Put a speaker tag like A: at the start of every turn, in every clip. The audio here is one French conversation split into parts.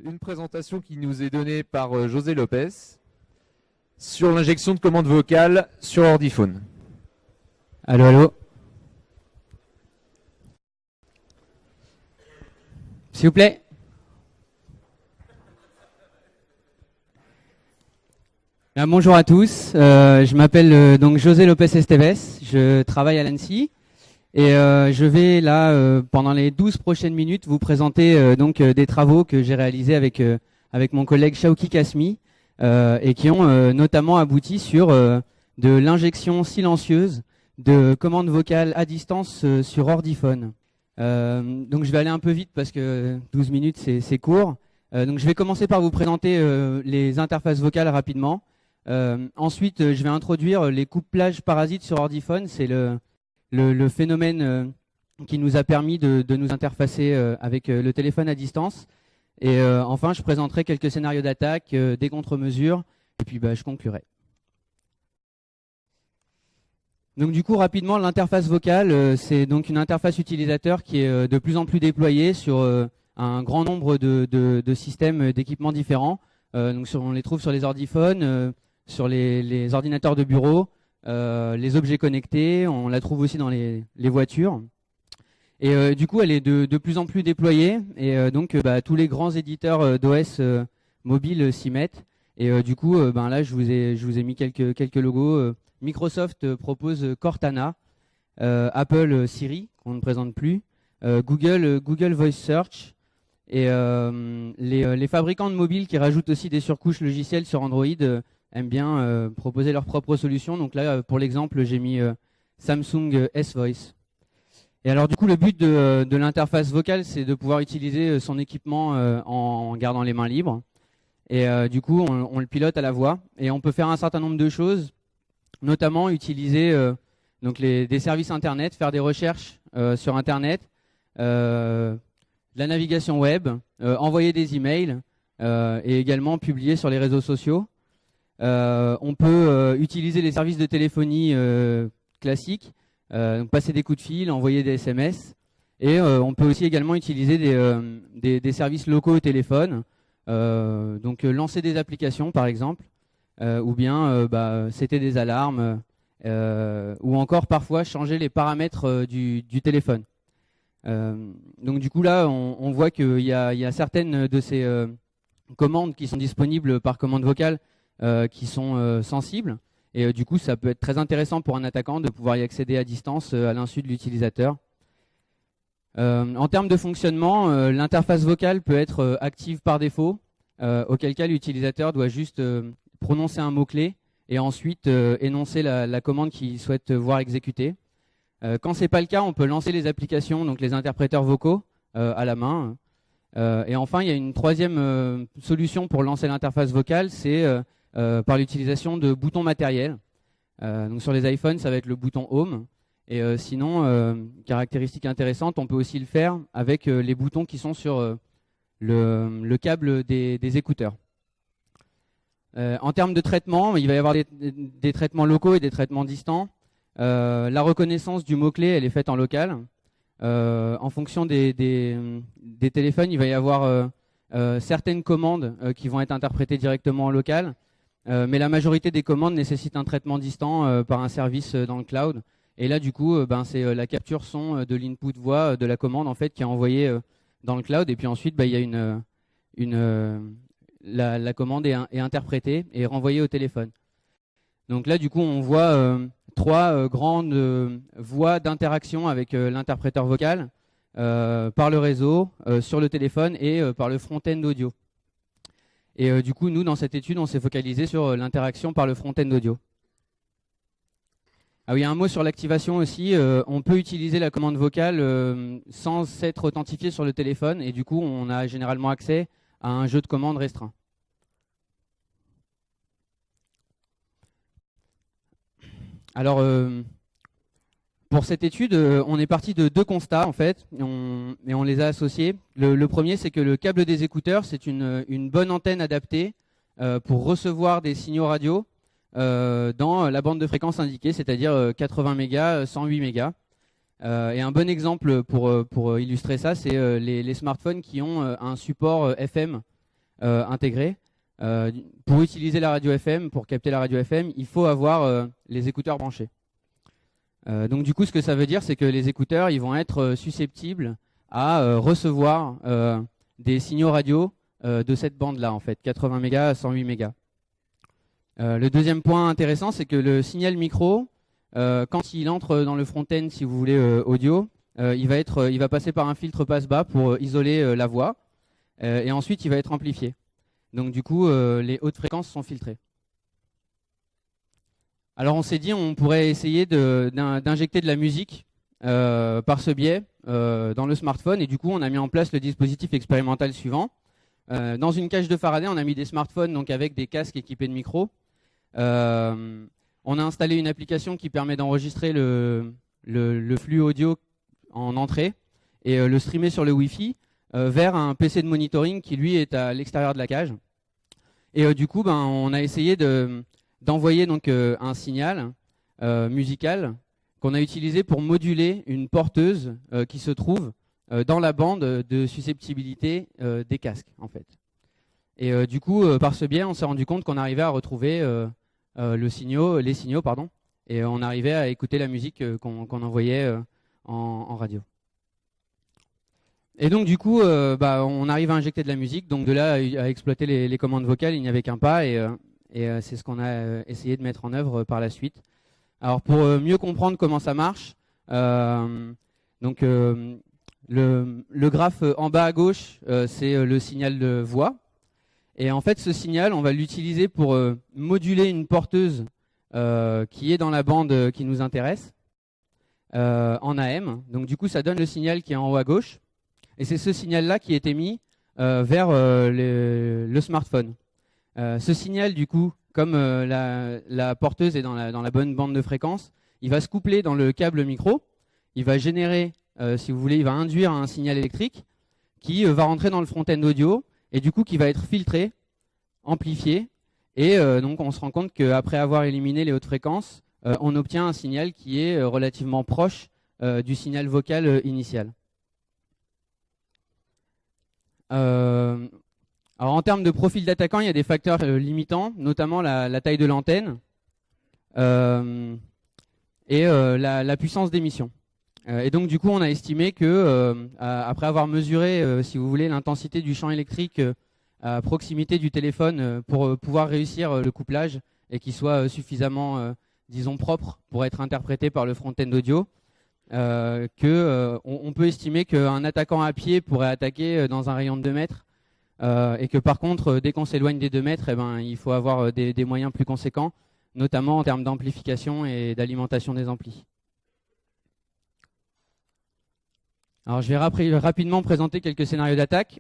A: une présentation qui nous est donnée par José Lopez sur l'injection de commandes vocales sur ordiphone.
B: Allô, allô. S'il vous plaît. Bonjour à tous, je m'appelle donc José Lopez Esteves, je travaille à l'ANSSI et je vais là pendant les 12 prochaines minutes vous présenter donc des travaux que j'ai réalisés avec mon collègue Shawki Kasmi et qui ont notamment abouti sur de l'injection silencieuse de commandes vocales à distance sur ordiphone. Donc je vais aller un peu vite parce que 12 minutes c'est court. Donc je vais commencer par vous présenter les interfaces vocales rapidement. Ensuite, je vais introduire les couplages parasites sur ordiphone. C'est le phénomène qui nous a permis de nous interfacer avec le téléphone à distance. Et enfin, je présenterai quelques scénarios d'attaque, des contre-mesures, et puis je conclurai. Donc du coup, rapidement, l'interface vocale, c'est donc une interface utilisateur qui est de plus en plus déployée sur un grand nombre de systèmes d'équipements différents. Donc on les trouve sur les ordiphones, sur les ordinateurs de bureau, les objets connectés, on la trouve aussi dans les voitures. Et du coup, elle est de plus en plus déployée et donc tous les grands éditeurs d'OS mobile s'y mettent. Et du coup, là, je vous ai mis quelques logos. Microsoft propose Cortana, Apple Siri, qu'on ne présente plus, Google Voice Search, et les fabricants de mobiles qui rajoutent aussi des surcouches logicielles sur Android aiment bien proposer leurs propres solutions. Donc là, pour l'exemple, j'ai mis Samsung S-Voice. Et alors du coup, le but de l'interface vocale, c'est de pouvoir utiliser son équipement en gardant les mains libres. Et du coup, on le pilote à la voix. Et on peut faire un certain nombre de choses, notamment utiliser donc des services Internet, faire des recherches sur Internet, la navigation web, envoyer des emails et également publier sur les réseaux sociaux. On peut utiliser les services de téléphonie classiques, passer des coups de fil, envoyer des SMS, et on peut aussi également utiliser des services locaux au téléphone, donc lancer des applications par exemple, ou bien setter des alarmes, ou encore parfois changer les paramètres du téléphone. Donc du coup là on voit qu'il y a certaines de ces commandes qui sont disponibles par commande vocale qui sont sensibles, et du coup ça peut être très intéressant pour un attaquant de pouvoir y accéder à distance à l'insu de l'utilisateur. En termes de fonctionnement, l'interface vocale peut être active par défaut, auquel cas l'utilisateur doit juste prononcer un mot-clé et ensuite énoncer la commande qu'il souhaite voir exécutée. Quand ce n'est pas le cas, on peut lancer les applications, donc les interpréteurs vocaux à la main. Et enfin, il y a une troisième solution pour lancer l'interface vocale, c'est par l'utilisation de boutons matériels. Donc sur les iPhones, ça va être le bouton Home. Et sinon, caractéristique intéressante, on peut aussi le faire avec les boutons qui sont sur le câble des écouteurs. En termes de traitement, il va y avoir des traitements locaux et des traitements distants. La reconnaissance du mot-clé, elle est faite en local. En fonction des téléphones, il va y avoir certaines commandes qui vont être interprétées directement en local, mais la majorité des commandes nécessitent un traitement distant par un service dans le cloud. Et là, du coup, c'est la capture son de l'input voix de la commande en fait qui est envoyée dans le cloud. Et puis ensuite, il y a la commande est interprétée et renvoyée au téléphone. Donc là, du coup, on voit trois grandes voies d'interaction avec l'interpréteur vocal par le réseau, sur le téléphone et par le front-end audio. Et du coup, nous, dans cette étude, on s'est focalisé sur l'interaction par le front-end audio. Ah oui, un mot sur l'activation aussi. On peut utiliser la commande vocale sans s'être authentifié sur le téléphone, et du coup, on a généralement accès à un jeu de commandes restreint. Alors, pour cette étude, on est parti de deux constats en fait, et on les a associés. Le premier, c'est que le câble des écouteurs, c'est une bonne antenne adaptée pour recevoir des signaux radio dans la bande de fréquence indiquée, c'est-à-dire 80 mégas, 108 mégas. Et un bon exemple pour illustrer ça, c'est les smartphones qui ont un support FM intégrés. Pour utiliser la radio FM, pour capter la radio FM, il faut avoir les écouteurs branchés. Donc du coup, ce que ça veut dire, c'est que les écouteurs, ils vont être susceptibles à recevoir des signaux radio de cette bande-là, en fait, 80 mégas à 108 mégas. Le deuxième point intéressant, c'est que le signal micro, quand il entre dans le front-end, si vous voulez, audio, il va passer par un filtre passe-bas pour isoler la voix, et ensuite il va être amplifié. Donc du coup, les hautes fréquences sont filtrées. Alors on s'est dit, on pourrait essayer d'injecter de la musique par ce biais dans le smartphone, et du coup on a mis en place le dispositif expérimental suivant. Dans une cage de Faraday, on a mis des smartphones donc avec des casques équipés de micros. On a installé une application qui permet d'enregistrer le flux audio en entrée et le streamer sur le Wi-Fi vers un PC de monitoring qui lui est à l'extérieur de la cage. Et du coup, on a essayé d'envoyer donc un signal musical qu'on a utilisé pour moduler une porteuse qui se trouve dans la bande de susceptibilité des casques, en fait. Et du coup, par ce biais, on s'est rendu compte qu'on arrivait à retrouver les signaux, et on arrivait à écouter la musique qu'on envoyait en radio. Et donc du coup, on arrive à injecter de la musique, donc de là à exploiter les commandes vocales, il n'y avait qu'un pas, et c'est ce qu'on a essayé de mettre en œuvre par la suite. Alors pour mieux comprendre comment ça marche, donc le graphe en bas à gauche, c'est le signal de voix. Et en fait, ce signal, on va l'utiliser pour moduler une porteuse qui est dans la bande qui nous intéresse, en AM. Donc du coup, ça donne le signal qui est en haut à gauche. Et c'est ce signal-là qui est émis vers le smartphone. Ce signal, du coup, comme la porteuse est dans la bonne bande de fréquence, il va se coupler dans le câble micro. Il va générer, si vous voulez, il va induire un signal électrique qui va rentrer dans le front-end audio et du coup qui va être filtré, amplifié. Et donc on se rend compte qu'après avoir éliminé les hautes fréquences, on obtient un signal qui est relativement proche du signal vocal initial. Alors en termes de profil d'attaquant, il y a des facteurs limitants, notamment la taille de l'antenne et la puissance d'émission. Et donc du coup, on a estimé que après avoir mesuré, si vous voulez, l'intensité du champ électrique à proximité du téléphone pour pouvoir réussir le couplage et qu'il soit suffisamment, disons, propre pour être interprété par le front-end audio, on peut estimer qu'un attaquant à pied pourrait attaquer dans un rayon de 2 mètres et que par contre, dès qu'on s'éloigne des 2 mètres, il faut avoir des moyens plus conséquents, notamment en termes d'amplification et d'alimentation des amplis. Alors je vais rapidement présenter quelques scénarios d'attaque.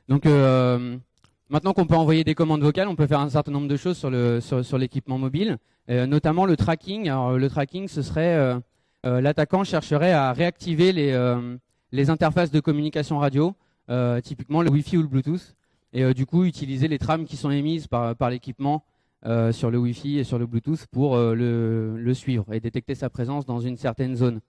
B: Donc maintenant qu'on peut envoyer des commandes vocales, on peut faire un certain nombre de choses sur l'équipement mobile, notamment le tracking. Alors le tracking, ce serait l'attaquant chercherait à réactiver les interfaces de communication radio, typiquement le Wi-Fi ou le Bluetooth, et du coup utiliser les trames qui sont émises par l'équipement sur le Wi-Fi et sur le Bluetooth pour le suivre et détecter sa présence dans une certaine zone.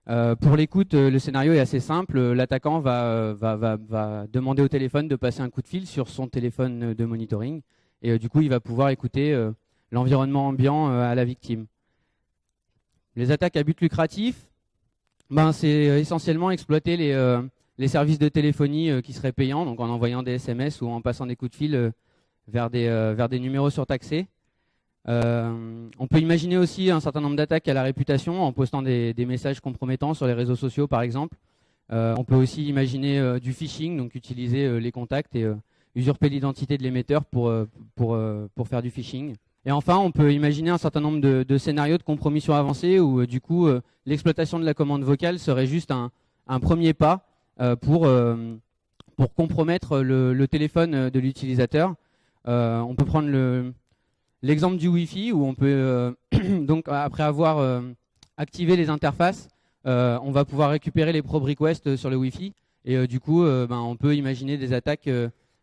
B: Pour l'écoute, le scénario est assez simple. L'attaquant va demander au téléphone de passer un coup de fil sur son téléphone de monitoring et du coup il va pouvoir écouter l'environnement ambiant à la victime. Les attaques à but lucratif, c'est essentiellement exploiter les services de téléphonie qui seraient payants, donc en envoyant des SMS ou en passant des coups de fil vers des numéros surtaxés. On peut imaginer aussi un certain nombre d'attaques à la réputation en postant des messages compromettants sur les réseaux sociaux par exemple. On peut aussi imaginer du phishing, donc utiliser les contacts et usurper l'identité de l'émetteur pour faire du phishing. Et enfin, on peut imaginer un certain nombre de scénarios de compromission avancée où du coup l'exploitation de la commande vocale serait juste un premier pas pour compromettre le téléphone de l'utilisateur. On peut prendre l'exemple du Wi-Fi où on peut, donc après avoir activé les interfaces, on va pouvoir récupérer les probe requests sur le Wi-Fi et du coup on peut imaginer des attaques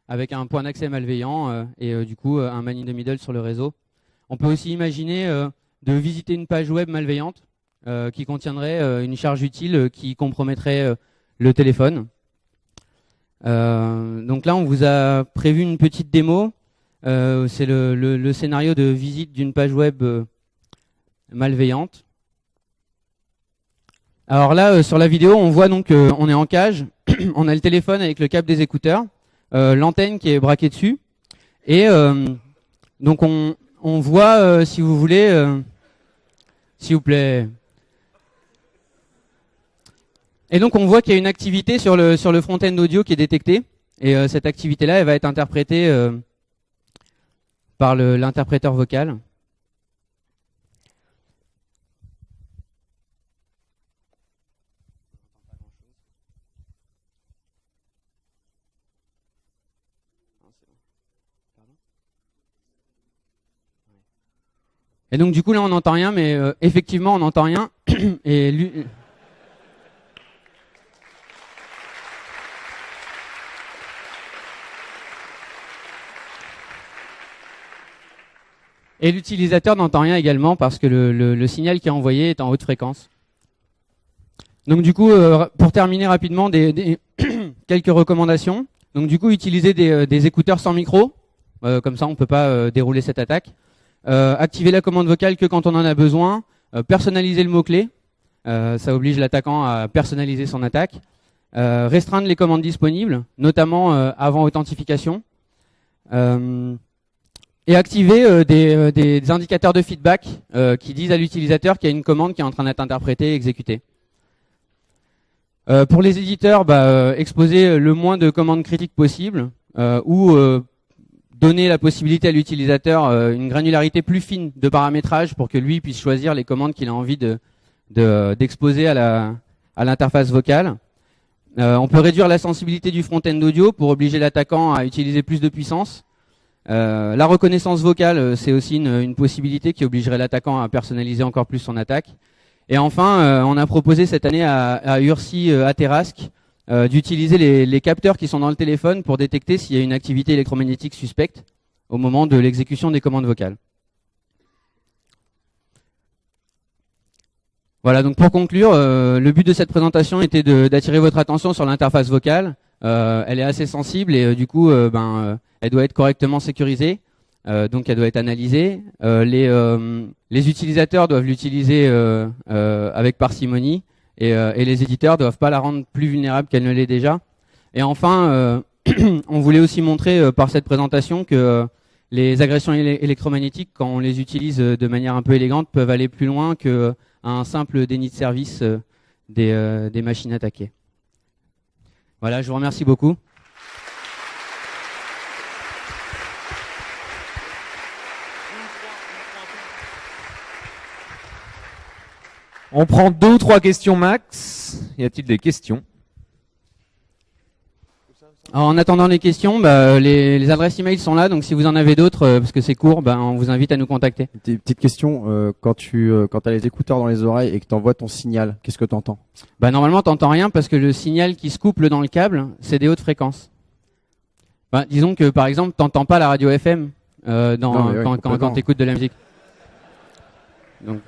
B: avec un point d'accès malveillant et du coup un man in the middle sur le réseau. On peut aussi imaginer de visiter une page web malveillante qui contiendrait une charge utile qui compromettrait le téléphone. Donc là, on vous a prévu une petite démo. C'est le scénario de visite d'une page web malveillante. Alors là, sur la vidéo, on voit donc on est en cage. On a le téléphone avec le câble des écouteurs, l'antenne qui est braquée dessus. Et donc on voit, si vous voulez, s'il vous plaît. Et donc on voit qu'il y a une activité sur le front-end audio qui est détectée. Et cette activité-là, elle va être interprétée par l'interpréteur vocal. Et donc du coup là on n'entend rien, mais effectivement on n'entend rien. Et lui... Et l'utilisateur n'entend rien également parce que le signal qui est envoyé est en haute fréquence. Donc du coup, pour terminer rapidement, quelques recommandations. Donc du coup, utiliser des écouteurs sans micro, comme ça on ne peut pas dérouler cette attaque. Activer la commande vocale que quand on en a besoin. Personnaliser le mot-clé, ça oblige l'attaquant à personnaliser son attaque. Restreindre les commandes disponibles, notamment avant authentification. Et activer des indicateurs de feedback qui disent à l'utilisateur qu'il y a une commande qui est en train d'être interprétée et exécutée. Pour les éditeurs, exposer le moins de commandes critiques possible ou donner la possibilité à l'utilisateur une granularité plus fine de paramétrage pour que lui puisse choisir les commandes qu'il a envie d'exposer à l'interface vocale. On peut réduire la sensibilité du front-end audio pour obliger l'attaquant à utiliser plus de puissance. La reconnaissance vocale, c'est aussi une possibilité qui obligerait l'attaquant à personnaliser encore plus son attaque. Et enfin, on a proposé cette année à Ursi Aterask d'utiliser les capteurs qui sont dans le téléphone pour détecter s'il y a une activité électromagnétique suspecte au moment de l'exécution des commandes vocales. Voilà, donc pour conclure, le but de cette présentation était d'attirer votre attention sur l'interface vocale. Elle est assez sensible et du coup, elle doit être correctement sécurisée, donc elle doit être analysée. Les utilisateurs doivent l'utiliser avec parcimonie et les éditeurs ne doivent pas la rendre plus vulnérable qu'elle ne l'est déjà. Et enfin, on voulait aussi montrer par cette présentation que les agressions électromagnétiques, quand on les utilise de manière un peu élégante, peuvent aller plus loin qu'un simple déni de service des machines attaquées. Voilà, je vous remercie beaucoup.
A: On prend 2 ou 3 questions max. Y a-t-il des questions?
B: Alors, en attendant les questions, les adresses email sont là, donc si vous en avez d'autres, parce que c'est court, on vous invite à nous contacter.
C: Petite question, quand tu as les écouteurs dans les oreilles et que tu envoies ton signal, qu'est-ce que tu entends?
B: Normalement, t'entends rien parce que le signal qui se couple dans le câble, c'est des hautes fréquences. Disons que par exemple, t'entends pas la radio FM quand t'écoutes de la musique. Donc.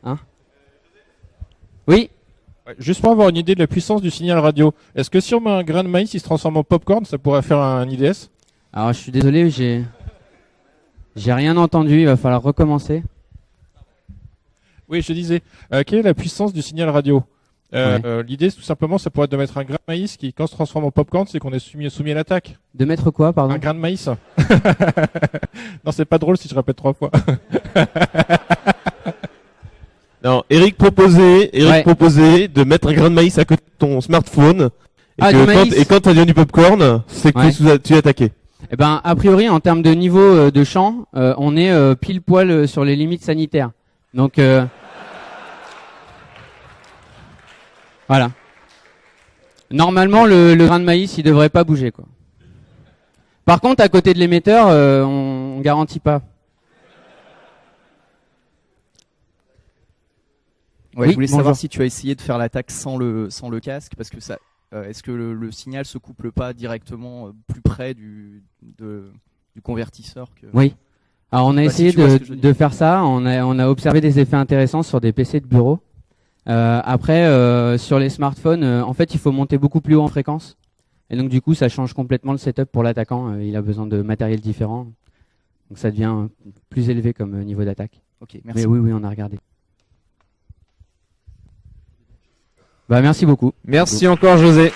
B: Hein? Oui.
D: Juste pour avoir une idée de la puissance du signal radio, est-ce que si on met un grain de maïs, il se transforme en popcorn, ça pourrait faire un IDS?
B: Alors je suis désolé, j'ai rien entendu, il va falloir recommencer.
D: Oui, je disais, quelle est la puissance du signal radio? L'idée, tout simplement, ça pourrait être de mettre un grain de maïs qui, quand se transforme en popcorn, c'est qu'on est soumis à l'attaque.
B: De mettre quoi, pardon?
D: Un grain de maïs. Non, c'est pas drôle si je répète 3 fois.
E: Non, Eric proposait de mettre un grain de maïs à côté de ton smartphone. Et quand tu as du popcorn, c'est que tu es attaqué.
B: Eh ben, a priori, en termes de niveau de champ, on est pile poil sur les limites sanitaires. Donc, voilà. Normalement, le grain de maïs, il devrait pas bouger, quoi. Par contre, à côté de l'émetteur, on garantit pas.
F: Ouais,
B: Oui,
F: je voulais
B: bonjour.
F: savoir si tu as essayé de faire l'attaque sans le casque, parce que ça, est-ce que le signal se couple pas directement plus près du convertisseur que...
B: Oui. Alors on a essayé
F: si tu vois ce que je veux
B: de
F: dire.
B: faire ça. On a observé des effets intéressants sur des PC de bureau. Après, sur les smartphones, en fait, il faut monter beaucoup plus haut en fréquence. Et donc, du coup, ça change complètement le setup pour l'attaquant. Il a besoin de matériel différent. Donc, ça devient plus élevé comme niveau d'attaque.
F: Ok, merci.
B: Mais oui, on a regardé. Bah, merci beaucoup.
A: Merci encore, José.